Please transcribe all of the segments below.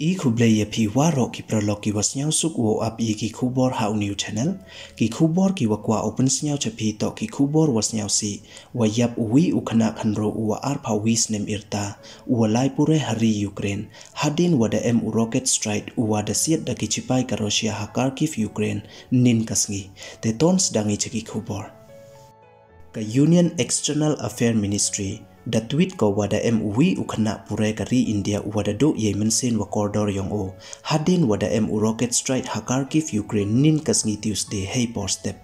I kubleye pi waro ki prolog ki wasnyaw suk wo up i ki kubor hau new channel ki kubor ki wakwa open snyaw chapi to ki kubor wasnyaw si wayap uwi ukana khanro uwa arpa wis nem irta uwa laipure hari Ukraine hadin wada rocket strike uwa da siat da kichipai ka Russia ha Kharkiv Ukraine nin kasngi te tons dangi cheki kubor ka Union External Affairs Ministry da tweet ko wada uwi ukana pure kari India wada do Yemen sen wa corridor yong o hadin wada rocket strike ha Kharkiv Ukraine nin kasngi Tuesday hey por step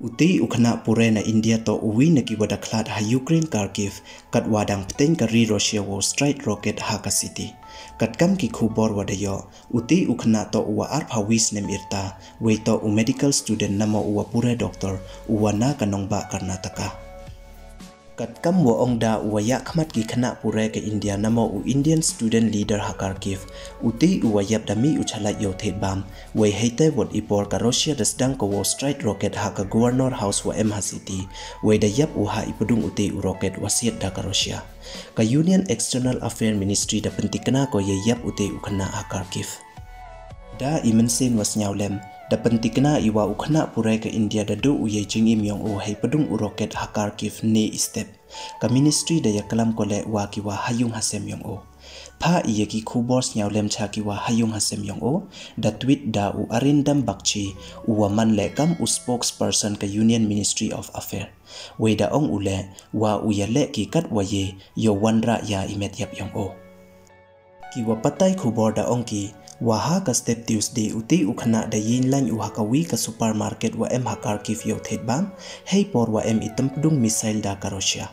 uti ukana pure na India to uwi na ki wada khlad ha Ukraine Kharkiv kat wadang pteng kari Russia wo strike rocket ha ka city kat kam ki khubor wada yo uti ukana to uwa arpha wis nem irta we to medical student namo uwa pure doctor uwa na kanong ba Karnataka kat kam wo ongda uwa ya khmat ki khana pure ke India namo u Indian student leader ha Kharkiv uti uwa yap dami uchala yo thet bam we heite wot ipor ka Russia dasdang ko wo strike rocket ha ka governor house wa ha city we da yap u ha ipudung uti u rocket wasiat da ka Russia ka Union External Affairs Ministry da pentikna ko ye yap uti u khana ha Kharkiv da imensen wasnyawlem da pentikna iwa ukhana pure ke India da do uye jingim yong o hay padung u rocket ha Kharkiv ne step ka ministry da yakalam kole wa kiwa hayung hasem yong o pha iye ki khubors nyawlem cha kiwa hayung hasem yong o da tweet da u arindam bakchi uwa man le kam u spokesperson ka Union Ministry of Affairs we da ong ule wa uyale ki kat waye yo wanra ya imet yap yong o kiwa patay khubor da ong ki waha ka step Tuesday uti ukhana da yin lan u hakawi ka supermarket wa ha Kharkiv yo thet bam hey por wa itam pdung missile da ka Russia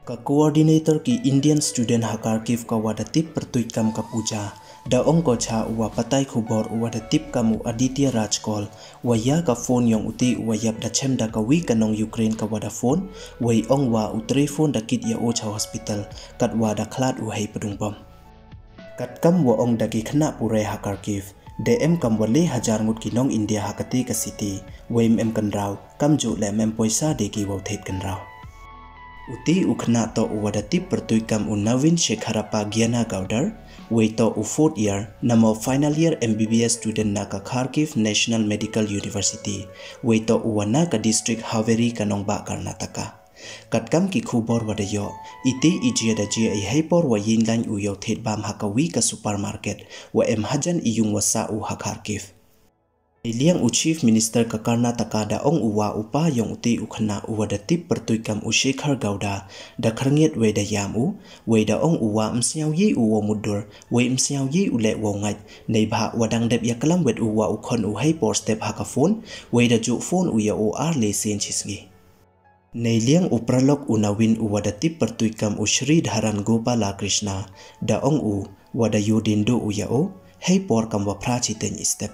ka coordinator ki Indian student ha Kharkiv ka wada tip pertuit kam ka puja da ong ko cha wa patay khubor wada tip kamu Aditya Rajkol wa ya ka phone yong uti wa yap da chem da ka wi kanong Ukraine ka wada phone wei ong wa utre phone da kit ya o cha hospital kat wada khlad u hey pdung bam kat kam wo ong dagi khana pure ha Kharkiv DM kam wale hajar ngut kinong India hakati ka city wem kan raw kam ju le poisa de ki wo thet kan raw uti ukhna to wada tip pertui kam Navin Shekharapa Gyana Gowdar we to 4th year namo final year MBBS student na ka Kharkiv National Medical University we to uwana ka district Haveri kanong ba Karnataka kat kam ki khubor wada yo iti ijia da jia ai hypor wa yin lan u yo thet bam hakawi ka supermarket wa hajan iyung wasa u ha Kharkiv liang u chief minister ka Karnataka da ong uwa upa yong uti ukhana uwada tip pertui kam u Shekhar Gowda da kharnget we da yam u we da ong uwa msyaw yi u wo mudur we msyaw yi u le wo ngai nei bha wadang dep yakalam wet uwa u khon u hypor step ha ka phone we da ju phone u ya o ar le sen chisngi nei liang upralok unawin uwada tip pertui kam Shri Dharan Gopala Krishna da ong u wada yudindo uya o hey por kam wa phra chiten step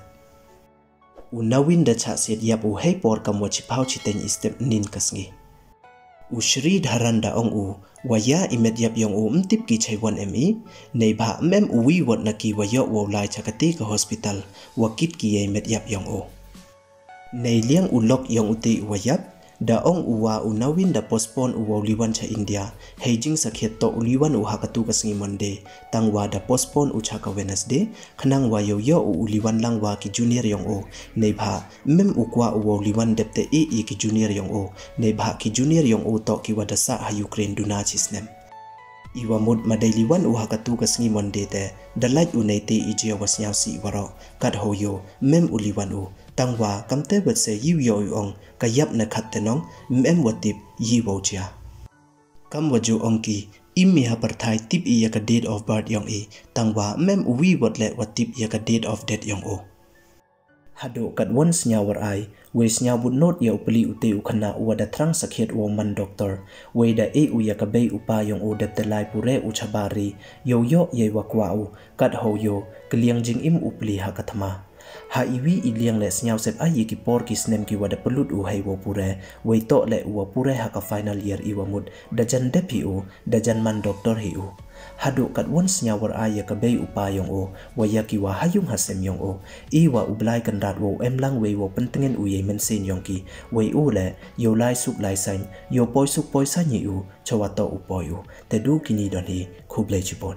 unawin da cha set yap u hey por kam wa chipau chiten step nin kasngi Shri Dharan da ong u waya imet yap yong u mtip ki chaiwan nei bha uwi wat na ki wa yo wo lai chakati ka hospital wa kit ki imet yap yong u nei liang ulok yong uti wayap da ong uwa unawin da postpone uwa uliwan cha India heijing sakhet to uliwan u hakatu kasngi Monday tangwa da postpone u cha ka Wednesday khanang wa yo uliwan lang wa ki junior yong o nei bha ukwa uwa uliwan depte ki junior yong o nei bha ki junior yong o to ki wada sa ha Ukraine duna chisnem iwa mud madailiwan u hakatu kasngi Monday te da light u nei te ijia wasnyaw si waro kat hoyo uliwan u tangwa kamte wet se yu yo ong kayap na khat tenong watip yi woja kam waju ongki immi ha parthai tip i ka date of birth yong tangwa uwi wotle watip ya ka date of death yong o hado kat once nyawar ai we nyawut not ya upli ute ukhana wada trang sakhet wo man doctor we da u ya ka bei upa yong o depte lai pure u chabari yo ye wakwa u kat ho yo kliang jing im upli ha kathama ha iwi iliang le snyaw sep ai ki por ki snem ki wada pelut u hai wo pure we to le u pure ha ka final year iwa mud da jan depi u da jan man doctor hi u hadu kat once nyawar ai ka bei upa yong o waya ki wa hayung hasem yong o iwa ublai kan rat wo lang we wo pentengen u ye men sen yong ki we u le yo lai suk lai san yo poi suk poi sa ni u chawa to u poi u te du kini don hi khublai chipon